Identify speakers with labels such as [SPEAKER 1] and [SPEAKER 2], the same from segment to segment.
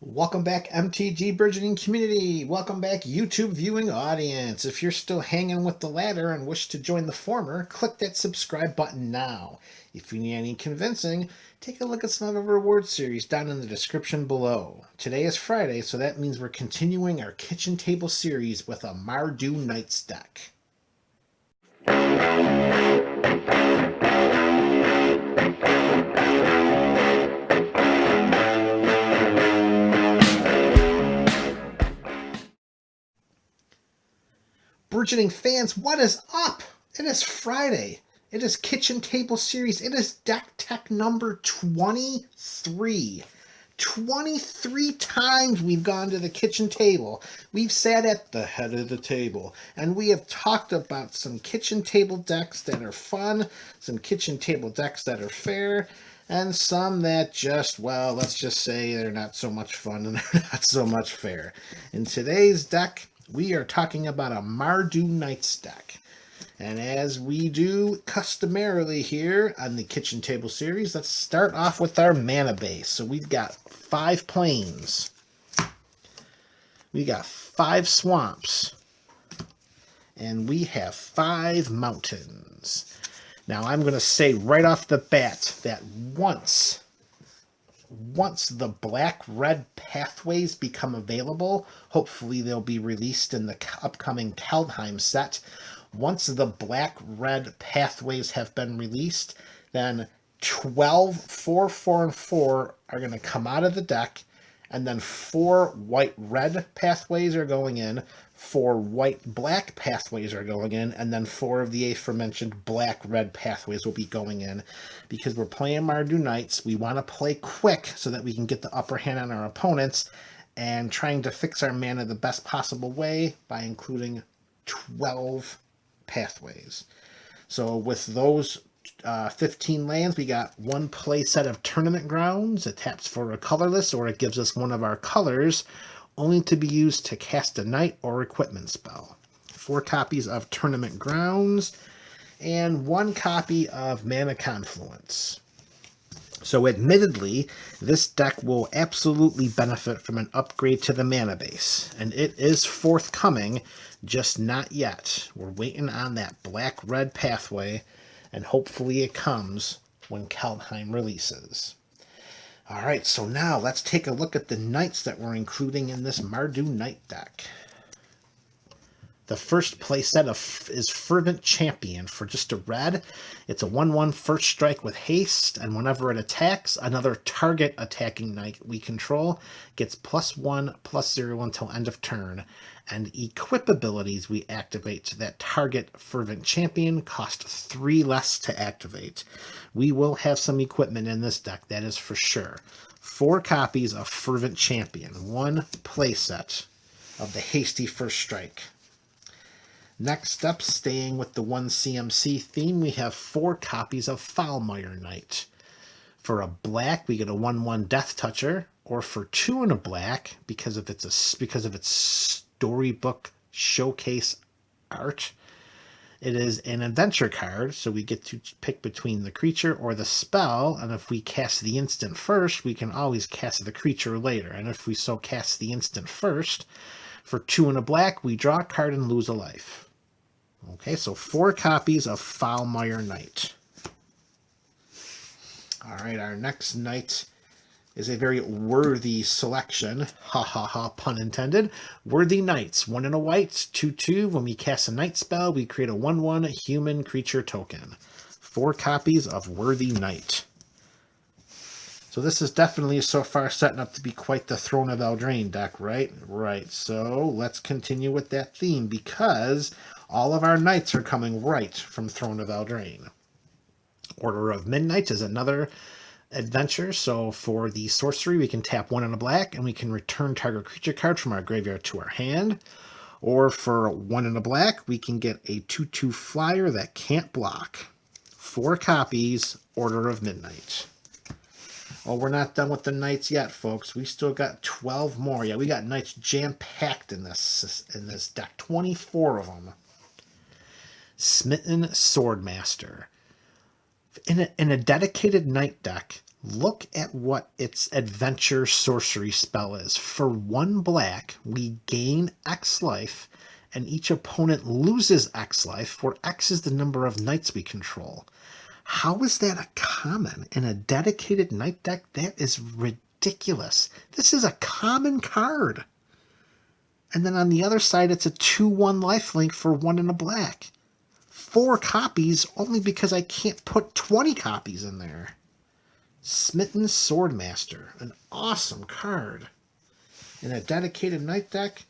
[SPEAKER 1] Welcome back, MTG Burgeoning community. Welcome back, YouTube viewing audience. If you're still hanging with the latter and wish to join the former, click that subscribe button now. If you need any convincing, take a look at some of our reward series down in the description below. Today is Friday, so that means we're continuing our kitchen table series with a Mardu Knights deck. Burgeoning fans, what is up? It is Friday. It is Kitchen Table Series. It is deck tech number 23. 23 times we've gone to the kitchen table. We've sat at the head of the table, and we have talked about some kitchen table decks that are fun, some kitchen table decks that are fair, and some that just, well, let's just say they're not so much fun and they're not so much fair. In today's deck, we are talking about a Mardu Knights deck. And as we do customarily here on the Kitchen Table series, let's start off with our mana base. So we've got 5 plains. We got 5 swamps. And we have 5 mountains. Now I'm going to say right off the bat that once the black-red pathways become available, hopefully they'll be released in the upcoming Kaldheim set. Once the black-red pathways have been released, then 4, 4, and 4 are going to come out of the deck, and then 4 white-red pathways are going in, 4 white-black pathways are going in, and then 4 of the aforementioned black-red pathways will be going in. Because we're playing Mardu Knights, we want to play quick so that we can get the upper hand on our opponents, and trying to fix our mana the best possible way by including 12 pathways. So with those 15 lands, we got 1 play set of Tournament Grounds. It taps for a colorless, or it gives us one of our colors, only to be used to cast a knight or equipment spell. 4 copies of Tournament Grounds, and 1 copy of Mana Confluence. So admittedly, this deck will absolutely benefit from an upgrade to the mana base, and it is forthcoming, just not yet. We're waiting on that black-red pathway, and hopefully it comes when Kaldheim releases. Alright, so now let's take a look at the knights that we're including in this Mardu Knight deck. The first playset is Fervent Champion for just a red. It's a 1/1 first strike with haste, and whenever it attacks, another target attacking knight we control gets +1/+0 until end of turn. And equip abilities we activate to that target Fervent Champion cost 3 less to activate. We will have some equipment in this deck, that is for sure. 4 copies of Fervent Champion, 1 playset of the hasty first strike. Next up, staying with the 1 CMC theme, we have 4 copies of Foulmire Knight. For a black, we get a 1/1 Death Toucher, or for 2 and a black, because of its storybook showcase art, it is an adventure card, so we get to pick between the creature or the spell, and if we cast the instant first, we can always cast the creature later, and if we so cast the instant first, for 2 and a black, we draw a card and lose a life. Okay, so 4 copies of Foulmire Knight. Alright, our next knight is a very worthy selection. Ha ha ha, pun intended. Worthy Knights. 1 and a white, 2/2. When we cast a night spell, we create a 1/1 human creature token. 4 copies of Worthy Knight. So this is definitely so far setting up to be quite the Throne of Eldraine deck, right? Right, so let's continue with that theme, because all of our knights are coming right from Throne of Eldraine. Order of Midnight is another adventure, so for the sorcery, we can tap 1 and a black, and we can return target creature card from our graveyard to our hand. Or for 1 and a black, we can get a 2/2 flyer that can't block. 4 copies, Order of Midnight. Oh, we're not done with the knights yet, folks. We still got 12 more. Yeah, we got knights jam-packed in this deck. 24 of them. Smitten Swordmaster. In a dedicated knight deck, Look at what its adventure sorcery spell is. For 1 black, we gain X life, and each opponent loses X life, where X is the number of knights we control. How is that a common in a dedicated knight deck? That is ridiculous. This is a common card. And then on the other side, it's a 2/1 lifelink for 1 and a black. 4 copies only because I can't put 20 copies in there. Smitten Swordmaster, an awesome card. In a dedicated knight deck,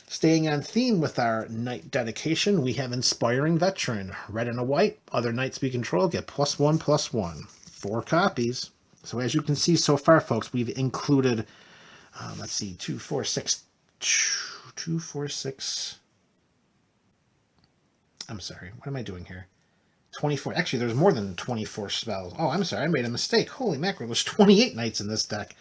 [SPEAKER 1] staying on theme with our knight dedication, we have Inspiring Veteran. Red and a white, other knights we control get +1/+1. 4 copies. So as you can see so far, folks, we've included, let's see, 2, 4, 6, I'm sorry, what am I doing here? 24. Actually, there's more than 24 spells. Oh, I'm sorry, I made a mistake. Holy mackerel, there's 28 knights in this deck.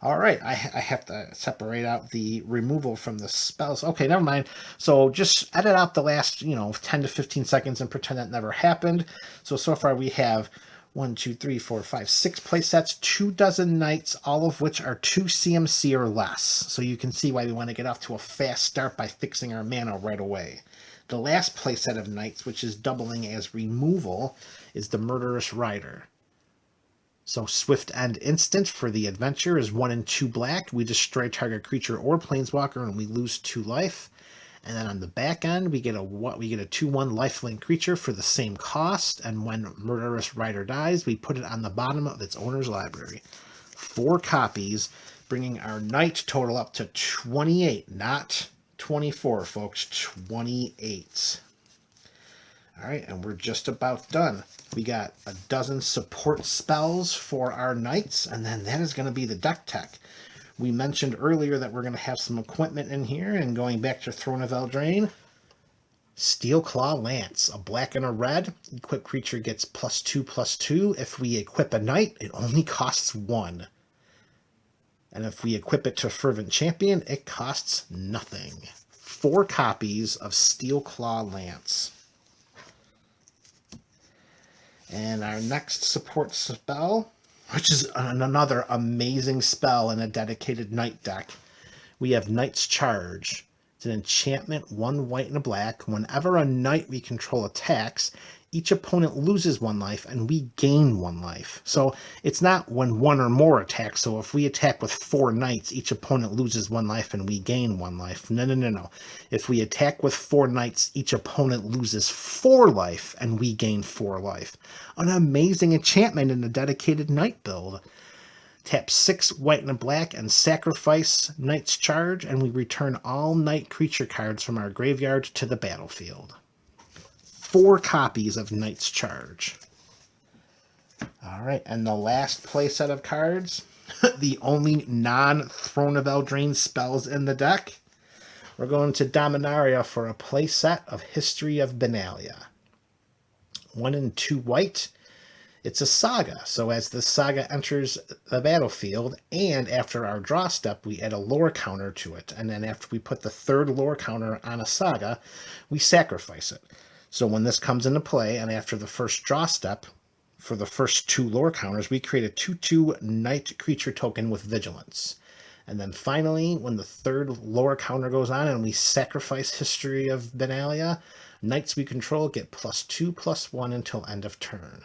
[SPEAKER 1] All right, I have to separate out the removal from the spells. Okay, never mind. So just edit out the last, 10 to 15 seconds and pretend that never happened. So far we have 1, 2, 3, 4, 5, 6 play sets, 24 knights, all of which are 2 CMC or less. So you can see why we want to get off to a fast start by fixing our mana right away. The last playset of knights, which is doubling as removal, is the Murderous Rider. So Swift End Instant for the adventure is 1 and 2 black. We destroy target creature or planeswalker and we lose 2 life. And then on the back end, we get a 2/1 lifelink creature for the same cost. And when Murderous Rider dies, we put it on the bottom of its owner's library. 4 copies, bringing our knight total up to 28, not 24, folks. 28. All right, and we're just about done. We got a dozen support spells for our knights, and then that is going to be the deck tech. We mentioned earlier that we're going to have some equipment in here, and going back to Throne of Eldraine, Steelclaw Lance, a black and a red. Equipped creature gets +2/+2. If we equip a knight, it only costs 1. And if we equip it to Fervent Champion, it costs nothing. 4 copies of Steelclaw Lance. And our next support spell, which is another amazing spell in a dedicated knight deck, we have Knight's Charge. It's an enchantment, 1 white and a black. Whenever a knight we control attacks, each opponent loses 1 life and we gain 1 life. So it's not when 1 or more attacks. So if we attack with 4 knights, each opponent loses 1 life and we gain 1 life. No. If we attack with 4 knights, each opponent loses 4 life and we gain 4 life. An amazing enchantment in a dedicated knight build. Tap 6 white and a black and sacrifice Knight's Charge, and we return all knight creature cards from our graveyard to the battlefield. 4 copies of Knight's Charge. All right, and the last playset of cards, the only non-Throne of Eldraine spells in the deck. We're going to Dominaria for a playset of History of Benalia. 1 and 2 white. It's a saga, so as the saga enters the battlefield, and after our draw step, we add a lore counter to it. And then after we put the 3rd lore counter on a saga, we sacrifice it. So when this comes into play, and after the first draw step, for the first 2 lore counters, we create a 2/2 knight creature token with vigilance. And then finally, when the 3rd lore counter goes on and we sacrifice History of Benalia, knights we control get +2/+1 until end of turn.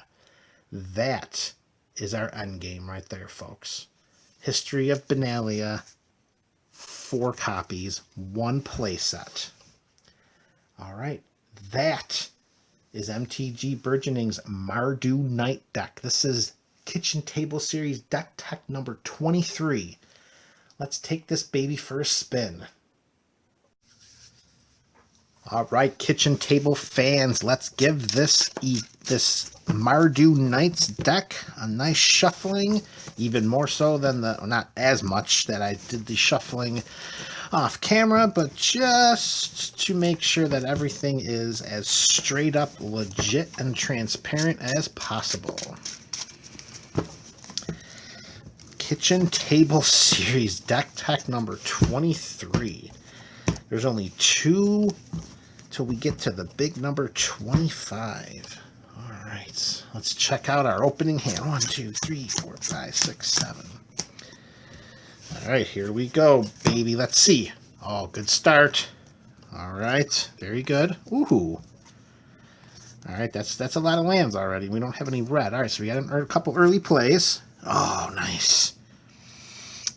[SPEAKER 1] That is our end game right there, folks. History of Benalia, 4 copies, 1 playset. All right, that is MTG Burgeoning's Mardu Knight deck. This is Kitchen Table Series deck tech number 23. Let's take this baby for a spin. All right, kitchen table fans, let's give this Mardu Knights deck a nice shuffling, even more so than not as much that I did the shuffling off camera, but just to make sure that everything is as straight up legit and transparent as possible. Kitchen Table Series deck tech number 23. There's only 2 till we get to the big number 25. All right. Let's check out our opening hand. 1, 2, 3, 4, 5, 6, 7. All right, here we go, baby. Let's see. Oh, good start. All right, very good. Ooh. All right, that's a lot of lands already. We don't have any red. All right, so we got a couple early plays. Oh, nice.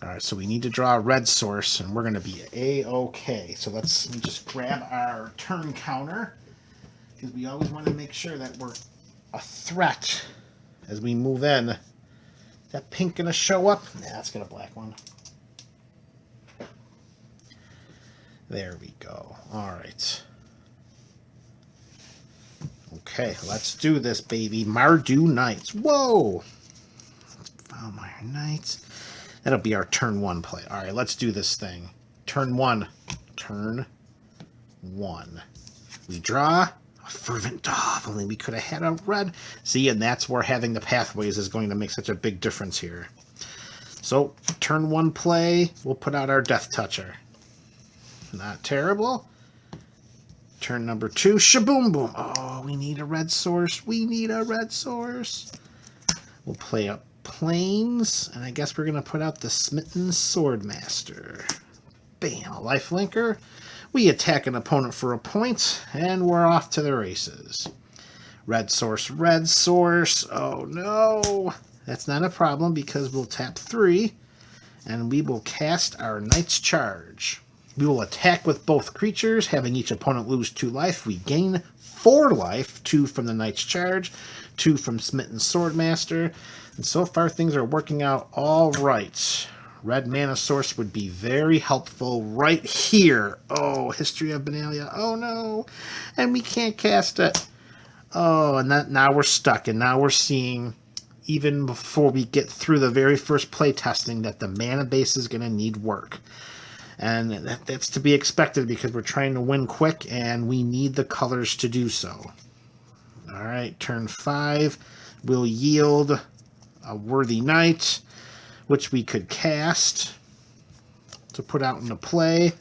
[SPEAKER 1] All right, so we need to draw a red source, and we're going to be A-okay. So let me just grab our turn counter, because we always want to make sure that we're a threat as we move in. Is that pink going to show up? Nah, that's got a black one. There we go. All right. Okay, let's do this, baby. Mardu Knights. Whoa! Mardu Knights. That'll be our turn 1 play. All right, let's do this thing. Turn 1. Turn 1. We draw a Fervent Dove. Only we could have had a red. See, and that's where having the pathways is going to make such a big difference here. So, turn 1 play, we'll put out our Death Toucher. Not terrible. Turn number 2, shaboom boom. Oh, we need a red source. We need a red source. We'll play up Plains, and I guess we're going to put out the Smitten Swordmaster. Bam, a life linker. We attack an opponent for a point, and we're off to the races. Red source, red source. Oh, no. That's not a problem because we'll tap 3, and we will cast our Knight's Charge. We will attack with both creatures, having each opponent lose 2 life. We gain 4 life, 2 from the Knight's Charge, 2 from Smitten Swordmaster. And so far, things are working out all right. Red mana source would be very helpful right here. Oh, History of Benalia. Oh, no. And we can't cast it. Oh, and now we're stuck. And now we're seeing, even before we get through the very first play testing, that the mana base is going to need work. And that's to be expected because we're trying to win quick and we need the colors to do so. All right, turn 5. We'll yield a Worthy Knight, which we could cast to put out into play.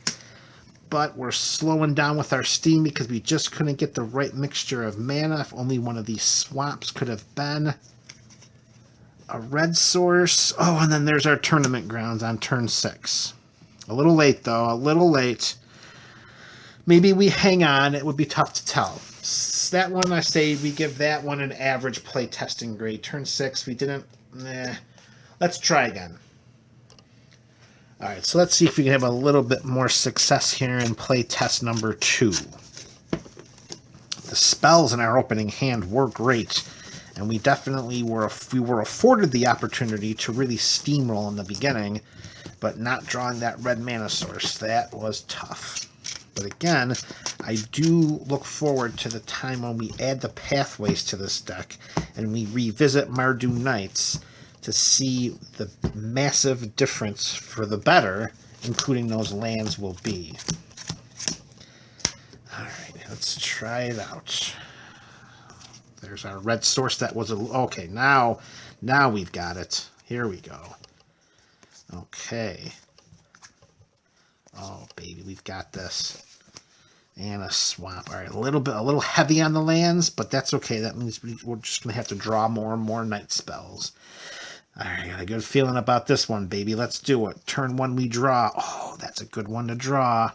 [SPEAKER 1] But we're slowing down with our steam because we just couldn't get the right mixture of mana. If only one of these swaps could have been a red source. Oh, and then there's our Tournament Grounds on turn 6. A little late, though. A little late. Maybe we hang on. It would be tough to tell. That one, I say we give that one an average play testing grade. Turn 6, we didn't. Let's try again. All right, so let's see if we can have a little bit more success here in play test number 2. The spells in our opening hand were great, and we definitely were afforded the opportunity to really steamroll in the beginning. But not drawing that red mana source, that was tough. But again, I do look forward to the time when we add the pathways to this deck and we revisit Mardu Knights to see the massive difference for the better, including those lands, will be. All right, let's try it out. There's our red source that was okay. Now we've got it. Here we go. Okay. Oh, baby, we've got this. And a swamp. All right, a little heavy on the lands, but that's okay. That means we're just going to have to draw more and more night spells. All right, I got a good feeling about this one, baby. Let's do it. Turn 1, we draw. Oh, that's a good one to draw.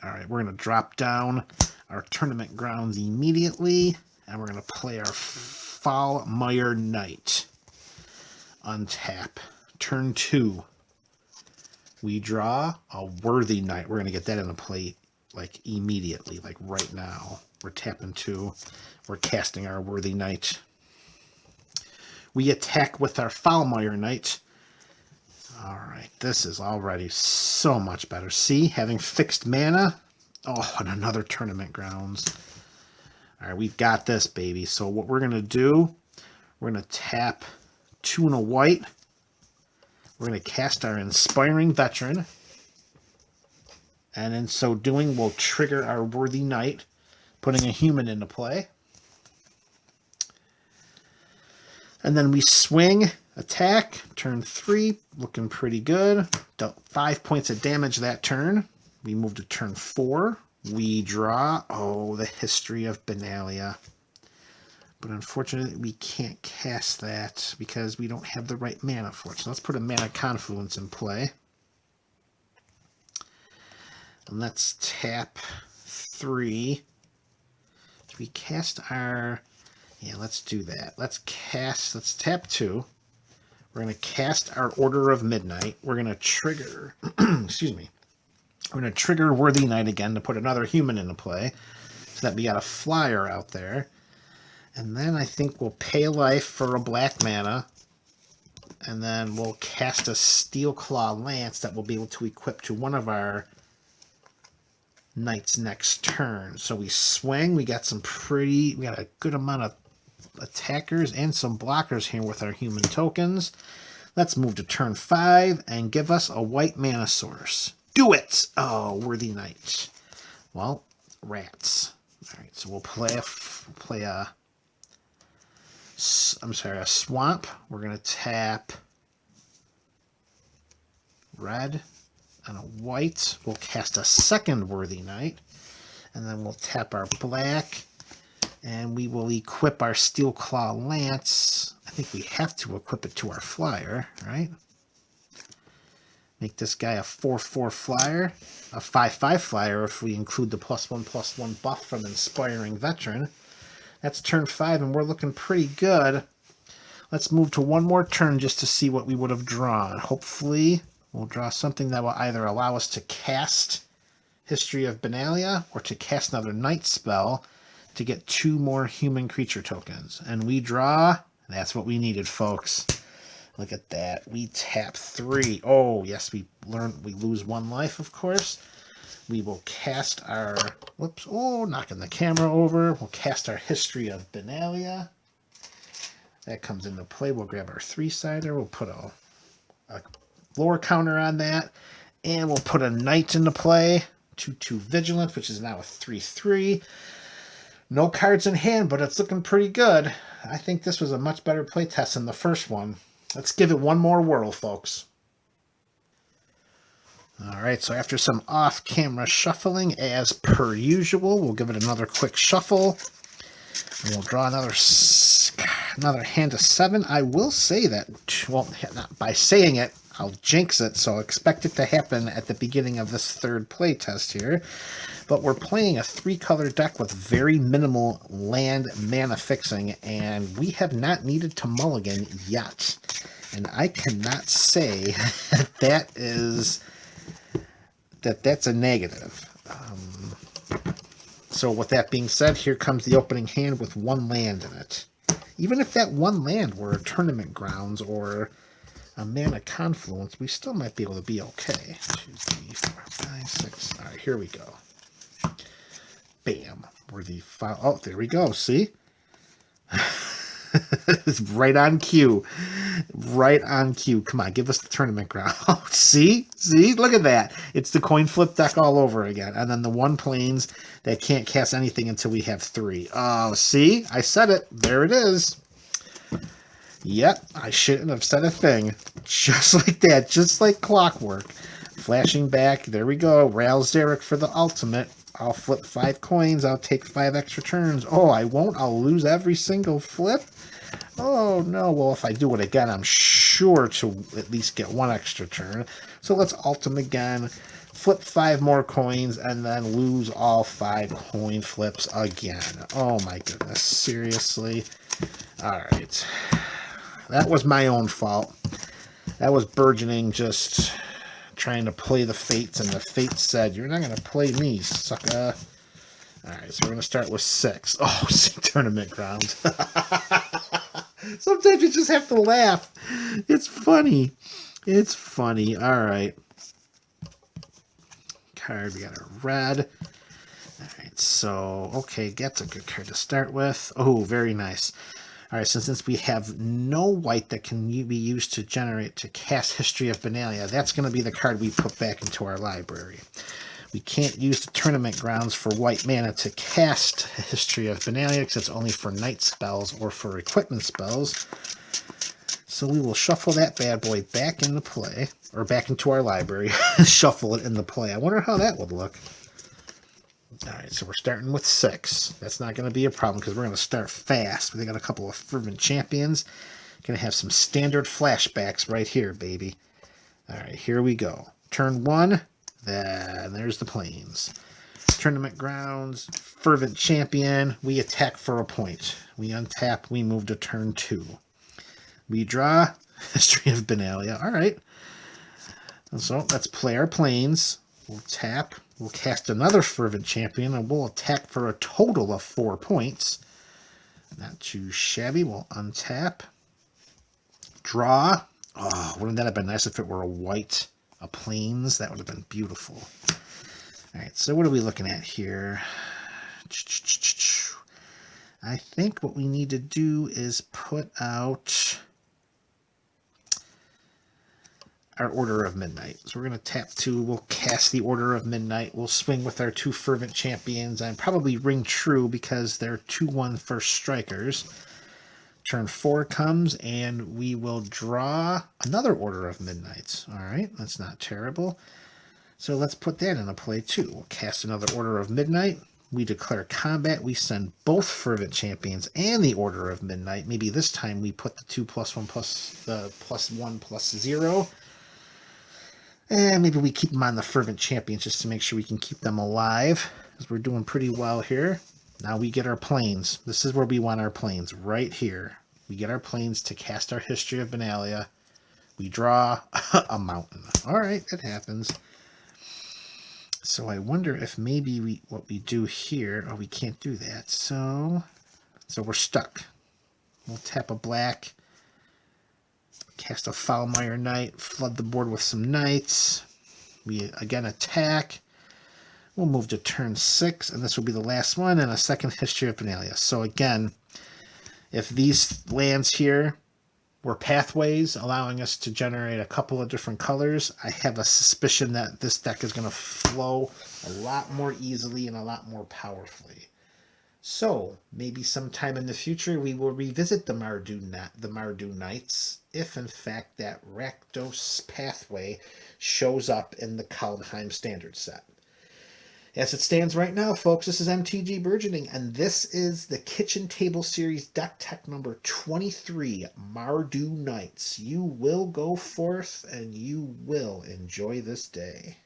[SPEAKER 1] All right, we're going to drop down our Tournament Grounds immediately, and we're going to play our Foulmire Knight. Untap. Turn 2, we draw a Worthy Knight. We're going to get that into play like immediately, like right now. We're tapping 2. We're casting our Worthy Knight. We attack with our Foulmire Knight. All right, this is already so much better. See, having fixed mana. Oh, and another Tournament Grounds. All right, we've got this, baby. So what we're going to do, we're going to tap 2 and a white. We're going to cast our Inspiring Veteran. And in so doing, we'll trigger our Worthy Knight, putting a human into play. And then we swing, attack, turn 3, looking pretty good. Dealt 5 points of damage that turn. We move to turn 4. We draw, the History of Benalia. But unfortunately, we can't cast that because we don't have the right mana for it. So let's put a Mana Confluence in play. And let's tap 3. We cast our... Yeah, let's do that. Let's tap 2. We're going to cast our Order of Midnight. We're going to trigger... excuse me. We're going to trigger Worthy Knight again to put another human into play. So that we got a flyer out there. And then I think we'll pay life for a black mana. And then we'll cast a Steel Claw Lance that we'll be able to equip to one of our knights next turn. So we swing. We got we got a good amount of attackers and some blockers here with our human tokens. Let's move to turn 5 and give us a white mana source. Do it! Oh, Worthy Knight. Well, rats. All right, so we'll play a swamp. We're going to tap red and a white. We'll cast a second Worthy Knight. And then we'll tap our black. And we will equip our Steel Claw Lance. I think we have to equip it to our flyer, right? Make this guy a 4/4 flyer. A 5/5 flyer if we include the +1/+1 buff from Inspiring Veteran. That's turn 5, and we're looking pretty good. Let's move to one more turn just to see what we would have drawn. Hopefully, we'll draw something that will either allow us to cast History of Benalia or to cast another night spell to get 2 more human creature tokens. And we draw... That's what we needed, folks. Look at that. We tap 3. Oh, yes, we lose 1 life, of course. We will cast our... Whoops. Oh, knocking the camera over. We'll cast our History of Benalia. That comes into play. We'll grab our 3-sider. We'll put a lower counter on that. And we'll put a Knight into play. 2/2 Vigilant, which is now a 3/3. No cards in hand, but it's looking pretty good. I think this was a much better playtest than the first one. Let's give it one more whirl, folks. All right, so after some off-camera shuffling, as per usual, we'll give it another quick shuffle. And we'll draw another hand of 7. I will say that, well, not by saying it, I'll jinx it, so expect it to happen at the beginning of this third playtest here. But we're playing a 3-color deck with very minimal land mana fixing, and we have not needed to mulligan yet. And I cannot say that's a negative. So with that being said, here comes the opening hand with 1 land in it. Even if that 1 land were a Tournament Grounds or a Mana Confluence, we still might be able to be okay. 2, 3, 4, 5, 6. All right, here we go. Bam. Oh, there we go. See? It's right on cue. Right on cue. Come on, give us the Tournament Ground. Oh, see? See? Look at that. It's the coin flip deck all over again. And then the 1 planes that can't cast anything until we have 3. Oh, see? I said it. There it is. Yep, I shouldn't have said a thing. Just like that. Just like clockwork. Flashing back. There we go. Ral Zarek for the ultimate. I'll flip 5 coins. I'll take 5 extra turns. Oh, I won't. I'll lose every single flip. Oh, no. Well, if I do it again, I'm sure to at least get 1 extra turn. So let's ultimate again. Flip 5 more coins and then lose all 5 coin flips again. Oh, my goodness. Seriously? All right. That was my own fault. That was Burgeoning just trying to play the fates, and the fates said, "You're not going to play me, sucker." All right, so we're going to start with 6. Oh, Tournament Grounds. Sometimes you just have to laugh. It's funny. It's funny. All right. Card, we got a red. All right, so, okay, that's a good card to start with. Oh, very nice. All right, so since we have no white that can be used to cast History of Benalia, that's going to be the card we put back into our library. We can't use the Tournament Grounds for white mana to cast History of Benalia because it's only for night spells or for equipment spells. So we will shuffle that bad boy back into play, or back into our library, shuffle it into play. I wonder how that would look. All right, so we're starting with 6. That's not going to be a problem because we're going to start fast. We got a couple of Fervent Champions. Going to have some standard flashbacks right here, baby. All right, here we go. Turn 1, then there's the plains. Tournament grounds, Fervent Champion. We attack for a point. We untap, we move to turn 2. We draw, History of Benalia. All right. So let's play our plains. We'll tap. We'll cast another Fervent Champion, and we'll attack for a total of 4 points. Not too shabby. We'll untap. Draw. Oh, wouldn't that have been nice if it were a white, a plains? That would have been beautiful. All right, so what are we looking at here? I think what we need to do is put out our Order of Midnight. So we're going to tap 2. We'll cast the Order of Midnight. We'll swing with our 2 Fervent Champions and probably ring true because they're 2/1 first strikers. Turn 4 comes and we will draw another Order of Midnight. All right, that's not terrible. So let's put that into play too. We'll cast another Order of Midnight. We declare combat. We send both Fervent Champions and the Order of Midnight. Maybe this time we put the 2+1 plus the +1/+0. And maybe we keep them on the Fervent Champions just to make sure we can keep them alive, because we're doing pretty well here. Now we get our plains. This is where we want our plains, right here. We get our plains to cast our History of Benalia. We draw a mountain. All right, it happens. So I wonder if maybe what we do here, oh, we can't do that. So we're stuck. We'll tap a black, cast a Foulmire Knight, flood the board with some knights. We again attack. We'll move to turn 6, and this will be the last one, and a second History of Benalia. So again, if these lands here were pathways, allowing us to generate a couple of different colors, I have a suspicion that this deck is going to flow a lot more easily and a lot more powerfully. So maybe sometime in the future we will revisit the Mardu Knights, if in fact that Rakdos pathway shows up in the Kaldheim standard set. As it stands right now, folks, this is MTG Burgeoning, and this is the Kitchen Table Series deck tech number 23, Mardu Knights. You will go forth, and you will enjoy this day.